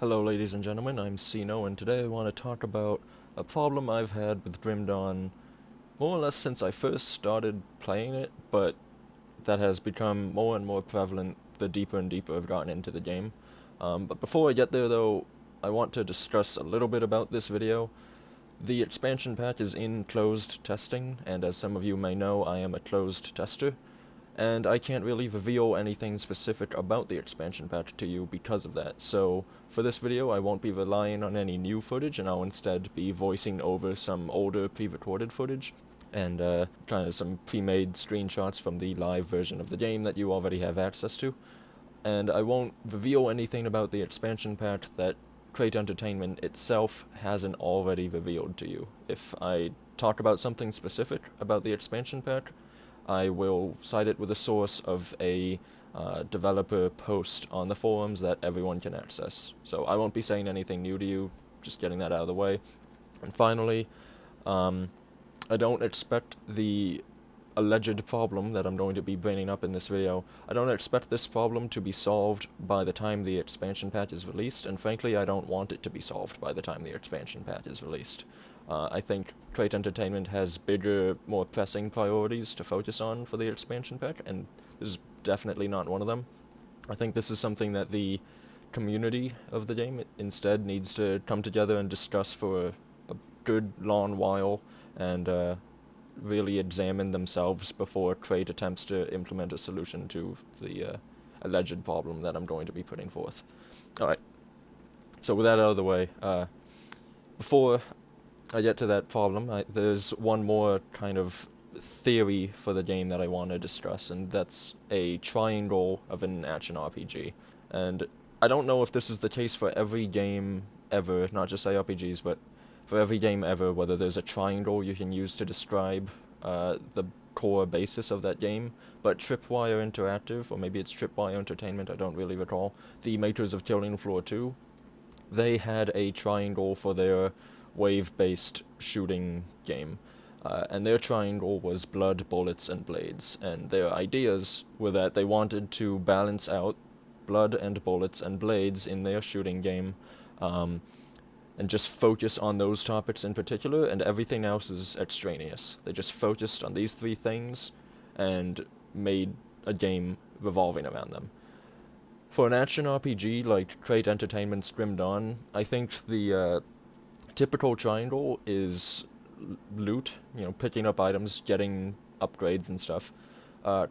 Hello ladies and gentlemen, I'm Sino, and today I want to talk about a problem I've had with Grim Dawn more or less since I first started playing it, but that has become more and more prevalent the deeper and deeper I've gotten into the game. But before I get there though, I want to discuss a little bit about this video. The expansion pack is in closed testing, and as some of you may know, I am a closed tester, and I can't really reveal anything specific about the expansion pack to you because of that. So for this video, I won't be relying on any new footage, and I'll instead be voicing over some older pre-recorded footage and kind of some pre-made screenshots from the live version of the game that you already have access to. And I won't reveal anything about the expansion pack that Crate Entertainment itself hasn't already revealed to you. If I talk about something specific about the expansion pack, I will cite it with a source of a developer post on the forums that everyone can access. So I won't be saying anything new to you, just getting that out of the way. And finally, I don't expect the alleged problem that I'm going to be bringing up in this video, I don't expect this problem to be solved by the time the expansion patch is released, and frankly I don't want it to be solved by the time the expansion patch is released. I think Crate Entertainment has bigger, more pressing priorities to focus on for the expansion pack, and this is definitely not one of them. I think this is something that the community of the game instead needs to come together and discuss for a good long while, and really examine themselves before Crate attempts to implement a solution to the alleged problem that I'm going to be putting forth. Alright, so with that out of the way, before I get to that problem, there's one more kind of theory for the game that I want to discuss, and that's a triangle of an action RPG. And I don't know if this is the case for every game ever, not just ARPGs, but for every game ever, whether there's a triangle you can use to describe the core basis of that game, but Tripwire Interactive, or maybe it's Tripwire Entertainment, I don't really recall, the makers of Killing Floor 2, they had a triangle for their wave-based shooting game. And their triangle was blood, bullets, and blades. And their ideas were that they wanted to balance out blood and bullets and blades in their shooting game, and just focus on those topics in particular, and everything else is extraneous. They just focused on these three things and made a game revolving around them. For an action RPG like Crate Entertainment's Grim Dawn, I think the typical triangle is loot, picking up items, getting upgrades and stuff,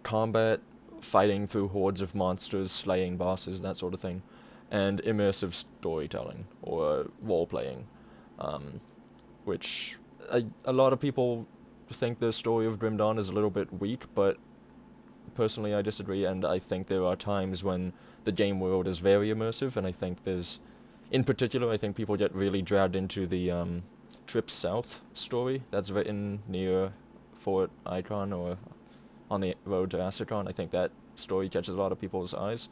combat, fighting through hordes of monsters, slaying bosses, that sort of thing, and immersive storytelling, or role-playing, which a lot of people think the story of Grim Dawn is a little bit weak, but personally I disagree, and I think there are times when the game world is very immersive, and I think in particular, I think people get really dragged into the Trip South story that's written near Fort Icon, or on the road to Astrakhan. I think that story catches a lot of people's eyes.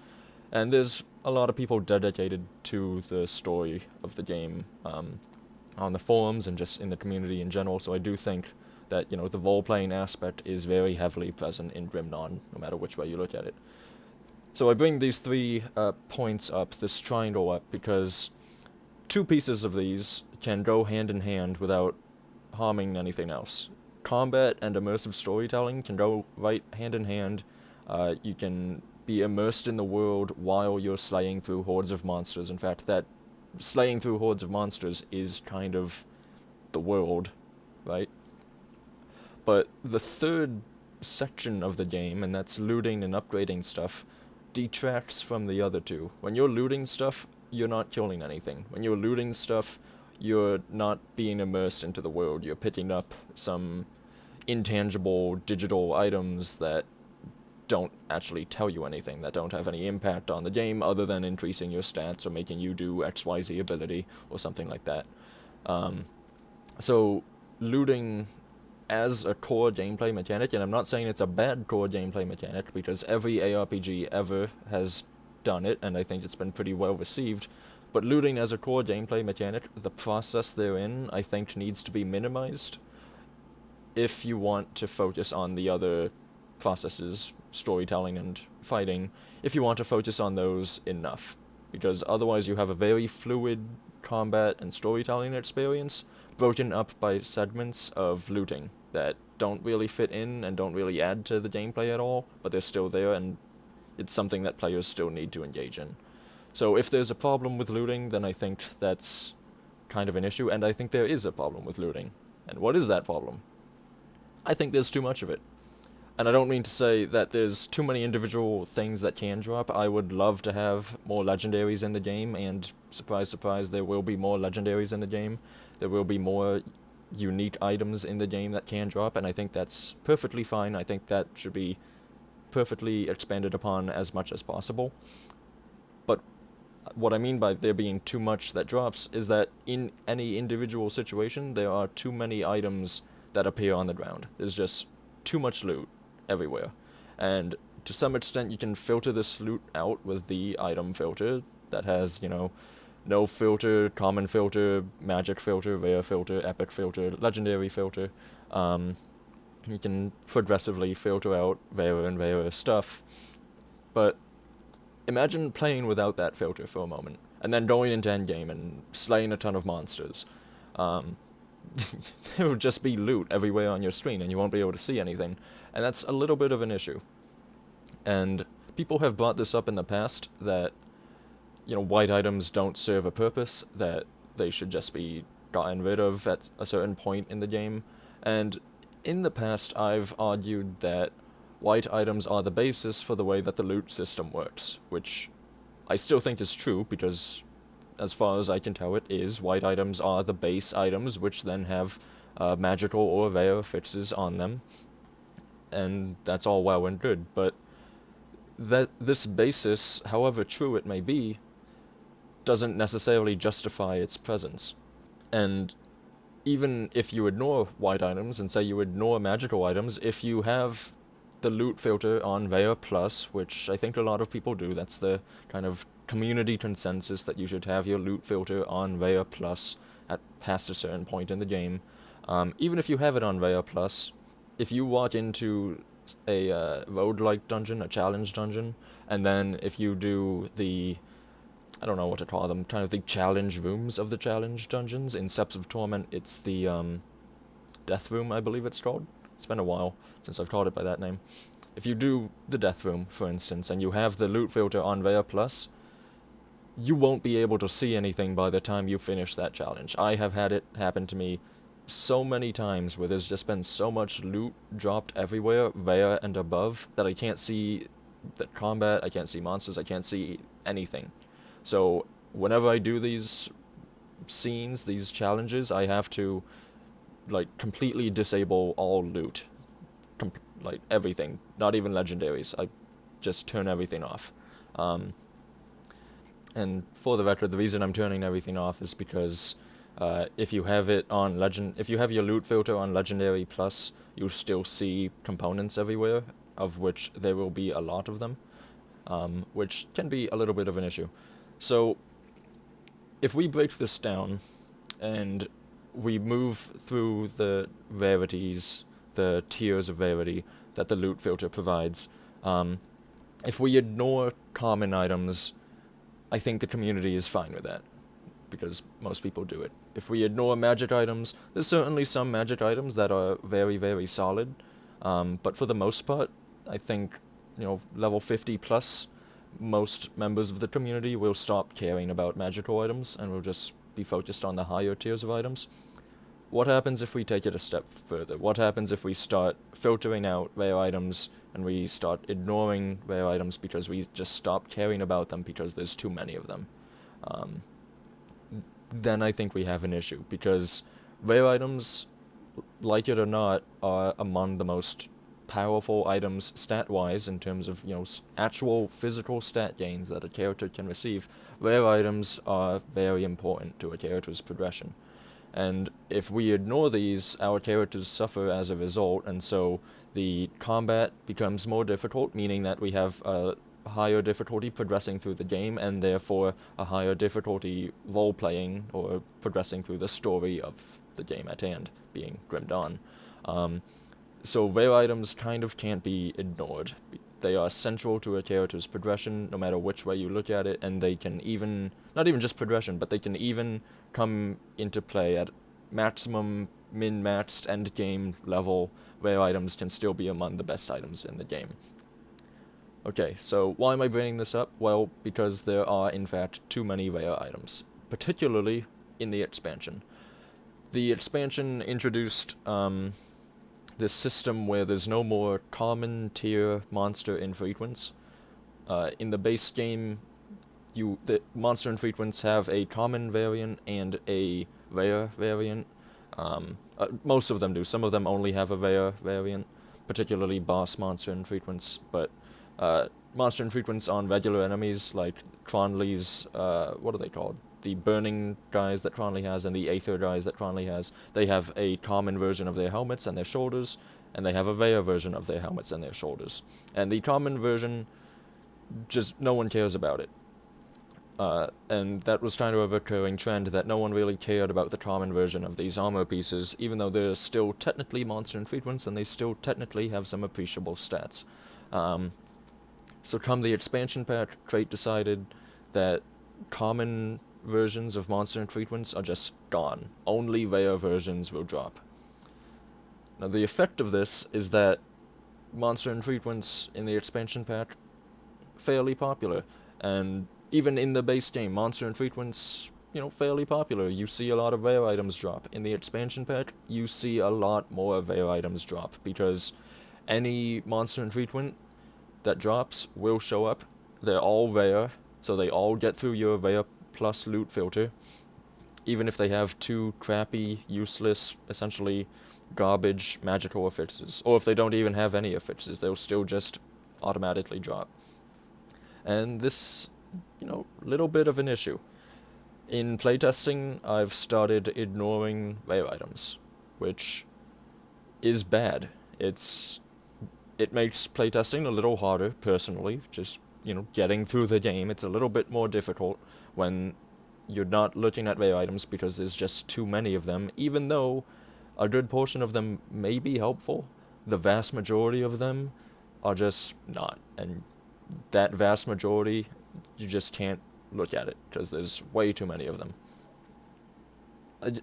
And there's a lot of people dedicated to the story of the game on the forums and just in the community in general, so I do think that, the role-playing aspect is very heavily present in Grim Dawn, no matter which way you look at it. So I bring these three points up, this triangle up, because two pieces of these can go hand in hand without harming anything else. Combat and immersive storytelling can go right hand in hand. You can be immersed in the world while you're slaying through hordes of monsters. In fact, that slaying through hordes of monsters is kind of the world, right? But the third section of the game, and that's looting and upgrading stuff, detracts from the other two. When you're looting stuff, you're not killing anything. When you're looting stuff, you're not being immersed into the world. You're picking up some intangible digital items that don't actually tell you anything, that don't have any impact on the game other than increasing your stats or making you do XYZ ability or something like that. So looting as a core gameplay mechanic, and I'm not saying it's a bad core gameplay mechanic, because every ARPG ever has done it, and I think it's been pretty well received, but looting as a core gameplay mechanic, the process therein, I think, needs to be minimized if you want to focus on the other processes, storytelling and fighting, if you want to focus on those enough. because otherwise you have a very fluid combat and storytelling experience broken up by segments of looting that don't really fit in and don't really add to the gameplay at all, but they're still there, and it's something that players still need to engage in. So if there's a problem with looting, then I think that's kind of an issue, and I think there is a problem with looting. And what is that problem? I think there's too much of it. And I don't mean to say that there's too many individual things that can drop. I would love to have more legendaries in the game, and surprise, surprise, there will be more legendaries in the game. There will be more unique items in the game that can drop, and I think that's perfectly fine. I think that should be perfectly expanded upon as much as possible. But what I mean by there being too much that drops is that in any individual situation, there are too many items that appear on the ground. There's just too much loot everywhere. And to some extent, you can filter this loot out with the item filter that has, no filter, common filter, magic filter, rare filter, epic filter, legendary filter. You can progressively filter out rarer and rarer stuff. But imagine playing without that filter for a moment, and then going into endgame and slaying a ton of monsters. There will just be loot everywhere on your screen, and you won't be able to see anything, and that's a little bit of an issue. And people have brought this up in the past, that, white items don't serve a purpose, that they should just be gotten rid of at a certain point in the game, and in the past I've argued that white items are the basis for the way that the loot system works, which I still think is true, because as far as I can tell it is, white items are the base items, which then have magical or rare fixes on them, and that's all well and good, but that this basis, however true it may be, doesn't necessarily justify its presence. And even if you ignore white items and say you ignore magical items, if you have the loot filter on Rare Plus, which I think a lot of people do, that's the kind of community consensus, that you should have your loot filter on Rare Plus at past a certain point in the game. Even if you have it on Rare Plus, if you walk into a roguelike dungeon, a challenge dungeon, and then if you do the, I don't know what to call them, kind of the challenge rooms of the challenge dungeons. In Steps of Torment, it's the Death Room, I believe it's called. It's been a while since I've called it by that name. If you do the Death Room, for instance, and you have the loot filter on Rare Plus, you won't be able to see anything by the time you finish that challenge. I have had it happen to me so many times where there's just been so much loot dropped everywhere, rare and above, that I can't see the combat, I can't see monsters, I can't see anything. So whenever I do these scenes, these challenges, I have to completely disable all loot. Everything. Not even legendaries. I just turn everything off. And for the record, the reason I'm turning everything off is because if you have it on if you have your loot filter on Legendary Plus, you'll still see components everywhere, of which there will be a lot of them, which can be a little bit of an issue. So, if we break this down, and we move through the rarities, the tiers of rarity that the loot filter provides, if we ignore common items, I think the community is fine with that, because most people do it. If we ignore magic items, there's certainly some magic items that are very, very solid, but for the most part, I think, level 50 plus, most members of the community will stop caring about magical items and will just be focused on the higher tiers of items. What happens if we take it a step further? What happens if we start filtering out rare items and we start ignoring rare items because we just stop caring about them because there's too many of them? Then I think we have an issue, because rare items, like it or not, are among the most powerful items stat-wise in terms of, actual physical stat gains that a character can receive. Rare items are very important to a character's progression. And if we ignore these, our characters suffer as a result, and so the combat becomes more difficult, meaning that we have a higher difficulty progressing through the game, and therefore a higher difficulty role-playing or progressing through the story of the game at hand, being Grim Dawn. So rare items kind of can't be ignored. They are central to a character's progression, no matter which way you look at it, and they can even, not even just progression, but they can even come into play at maximum min-maxed endgame level, where items can still be among the best items in the game. Okay, so why am I bringing this up? Well, because there are, in fact, too many rare items, particularly in the expansion. The expansion introduced this system where there's no more common tier monster infrequents. In the base game, the monster infrequents have a common variant and a rare variant. Most of them do. Some of them only have a rare variant, particularly boss monster infrequents, but monster infrequents on regular enemies, like Cronley's, what are they called? The burning guys that Cronley has and the Aether guys that Cronley has, they have a common version of their helmets and their shoulders, and they have a rare version of their helmets and their shoulders. And the common version, just no one cares about it. And that was kind of a recurring trend, that no one really cared about the common version of these armor pieces, even though they're still technically monster infrequents and they still technically have some appreciable stats. So come the expansion pack, Crate decided that common versions of monster infrequents are just gone. Only rare versions will drop. Now the effect of this is that monster infrequents in the expansion pack, fairly popular, and even in the base game, monster infrequents, fairly popular. You see a lot of rare items drop. In the expansion pack, you see a lot more rare items drop, because any monster infrequent that drops will show up. They're all rare, so they all get through your rare plus loot filter, even if they have 2 crappy, useless, essentially garbage magical affixes, or if they don't even have any affixes, they'll still just automatically drop. And this, little bit of an issue. In playtesting, I've started ignoring rare items, which is bad. It makes playtesting a little harder, personally, just, getting through the game. It's a little bit more difficult when you're not looking at rare items because there's just too many of them, even though a good portion of them may be helpful. The vast majority of them are just not, and that vast majority, you just can't look at it, because there's way too many of them.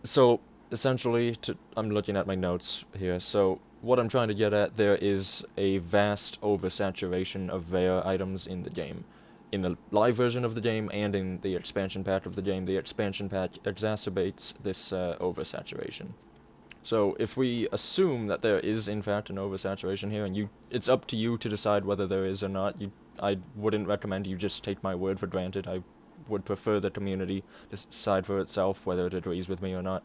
So, essentially, I'm looking at my notes here, so what I'm trying to get at, there is a vast oversaturation of rare items in the game. In the live version of the game and in the expansion pack of the game, the expansion pack exacerbates this oversaturation. So if we assume that there is in fact an oversaturation here, and it's up to you to decide whether there is or not. I wouldn't recommend you just take my word for granted. I would prefer the community decide for itself whether it agrees with me or not.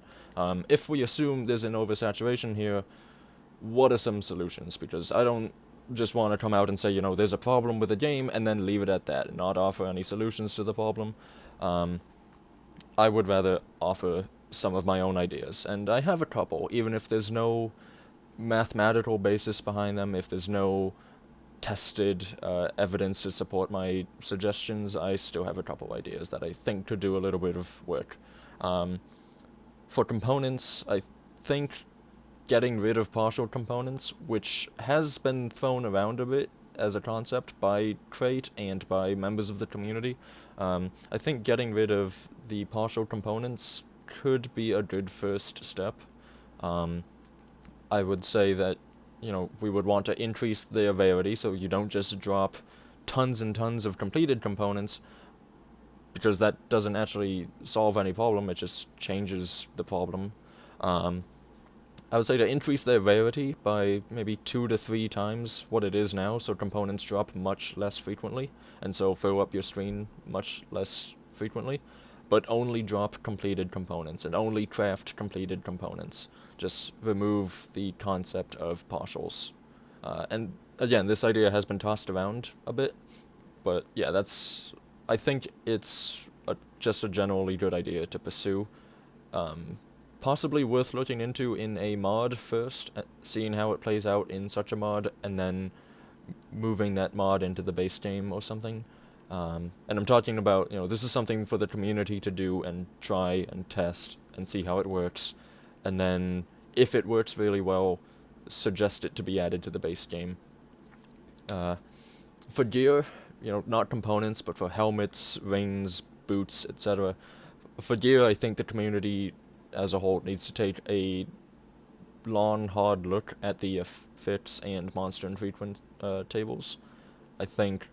If we assume there's an oversaturation here, what are some solutions? Because I don't just want to come out and say, there's a problem with the game, and then leave it at that, and not offer any solutions to the problem. I would rather offer some of my own ideas, and I have a couple, even if there's no mathematical basis behind them, if there's no tested evidence to support my suggestions, I still have a couple ideas that I think could do a little bit of work. For components, I think getting rid of partial components, which has been thrown around a bit as a concept by Crate and by members of the community, I think getting rid of the partial components could be a good first step. I would say that, we would want to increase their rarity, so you don't just drop tons and tons of completed components, because that doesn't actually solve any problem, it just changes the problem. I would say to increase their rarity by maybe 2 to 3 times what it is now, so components drop much less frequently, and so fill up your screen much less frequently, but only drop completed components, and only craft completed components. Just remove the concept of partials. And again, this idea has been tossed around a bit, but yeah, I think it's just a generally good idea to pursue. Possibly worth looking into in a mod first, seeing how it plays out in such a mod, and then moving that mod into the base game or something. And I'm talking about, this is something for the community to do and try and test and see how it works, and then, if it works really well, suggest it to be added to the base game. For gear, not components, but for helmets, rings, boots, etc. For gear, I think the community as a whole needs to take a long, hard look at the fits and monster infrequent tables. I think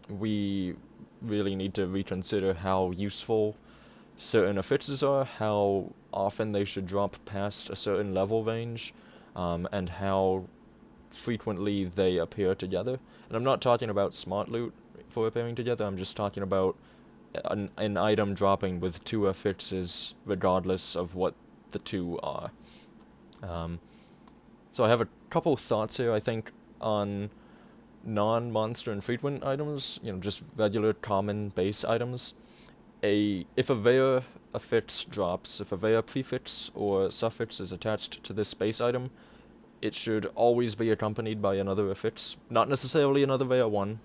we really need to reconsider how useful certain affixes are, how often they should drop past a certain level range, and how frequently they appear together. And I'm not talking about smart loot for appearing together, I'm just talking about an item dropping with two affixes regardless of what the two are. Um, so I have a couple thoughts here, I think, on non-monster infrequent items, just regular common base items. If a rare affix drops, if a rare prefix or suffix is attached to this base item, it should always be accompanied by another affix. Not necessarily another rare one,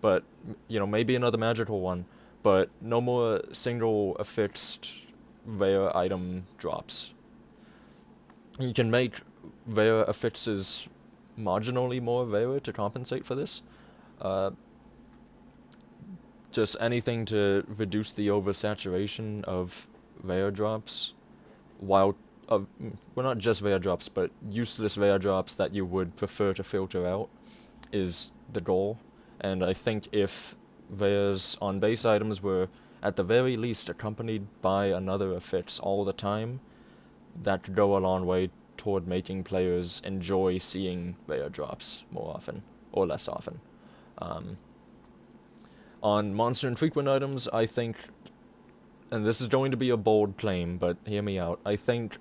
but, maybe another magical one, but no more single affixed rare item drops. You can make rare affixes marginally more rare to compensate for this. Just anything to reduce the oversaturation of rare drops, while well, not just rare drops, but useless rare drops that you would prefer to filter out is the goal. And I think if rares on base items were at the very least accompanied by another affix all the time, that could go a long way toward making players enjoy seeing rare drops more often, or less often. On monster infrequent items, I think, and this is going to be a bold claim, but hear me out, I think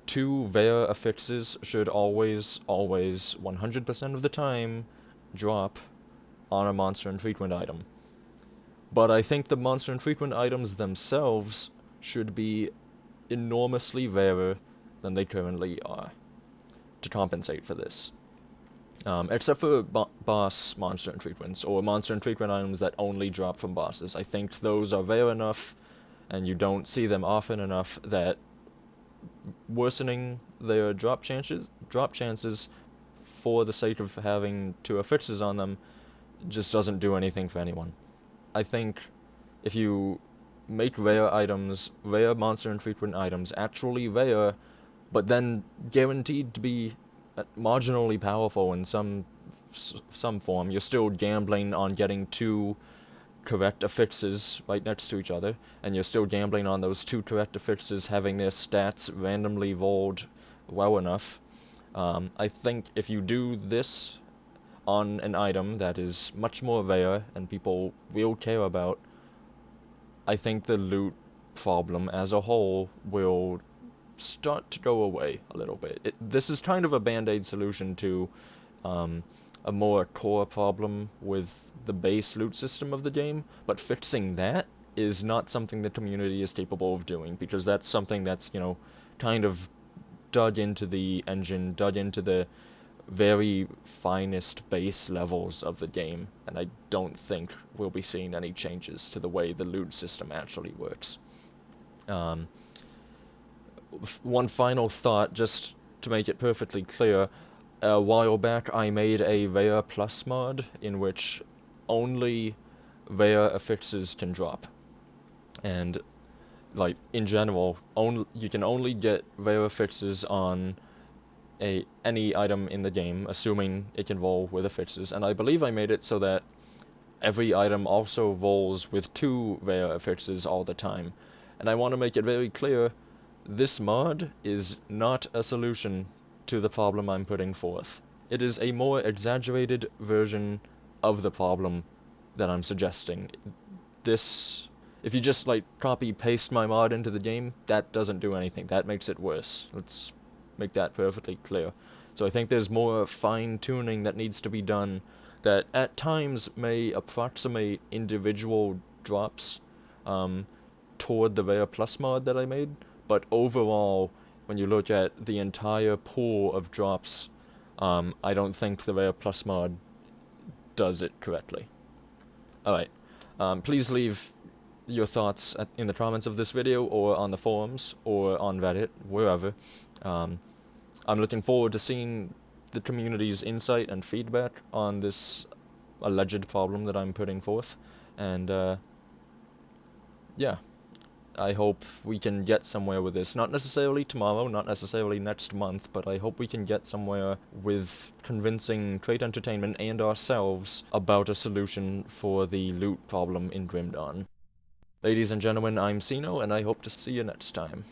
two rare affixes should always, 100% of the time, drop on a monster infrequent item. But I think the monster infrequent items themselves should be enormously rarer than they currently are to compensate for this. Except for boss monster infrequents, or monster infrequent items that only drop from bosses. I think those are rare enough, and you don't see them often enough, that worsening their drop chances for the sake of having two affixes on them just doesn't do anything for anyone. I think if you make rare monster infrequent items, actually rare, but then guaranteed to be marginally powerful in some form, you're still gambling on getting two correct affixes right next to each other, and you're still gambling on those two correct affixes having their stats randomly rolled well enough. I think if you do this on an item that is much more rare and people will care about, I think the loot problem as a whole will start to go away a little bit. This is kind of a band-aid solution to a more core problem with the base loot system of the game, but fixing that is not something the community is capable of doing, because that's something that's, kind of dug into the engine, dug into the very finest base levels of the game, and I don't think we'll be seeing any changes to the way the loot system actually works. One final thought, just to make it perfectly clear. A while back, I made a rare plus mod in which only rare affixes can drop. And, in general, you can only get rare affixes on any item in the game, assuming it can roll with affixes. And I believe I made it so that every item also rolls with two rare affixes all the time. And I want to make it very clear, this mod is not a solution to the problem I'm putting forth. It is a more exaggerated version of the problem that I'm suggesting. If you just, copy-paste my mod into the game, that doesn't do anything. That makes it worse. Let's make that perfectly clear. So I think there's more fine-tuning that needs to be done that at times may approximate individual drops toward the Rare Plus mod that I made, but overall, when you look at the entire pool of drops, I don't think the Rare Plus mod does it correctly. Alright, please leave your thoughts in the comments of this video, or on the forums, or on Reddit, wherever. I'm looking forward to seeing the community's insight and feedback on this alleged problem that I'm putting forth. And, yeah, I hope we can get somewhere with this. Not necessarily tomorrow, not necessarily next month, but I hope we can get somewhere with convincing Crate Entertainment and ourselves about a solution for the loot problem in Grim Dawn. Ladies and gentlemen, I'm Sino, and I hope to see you next time.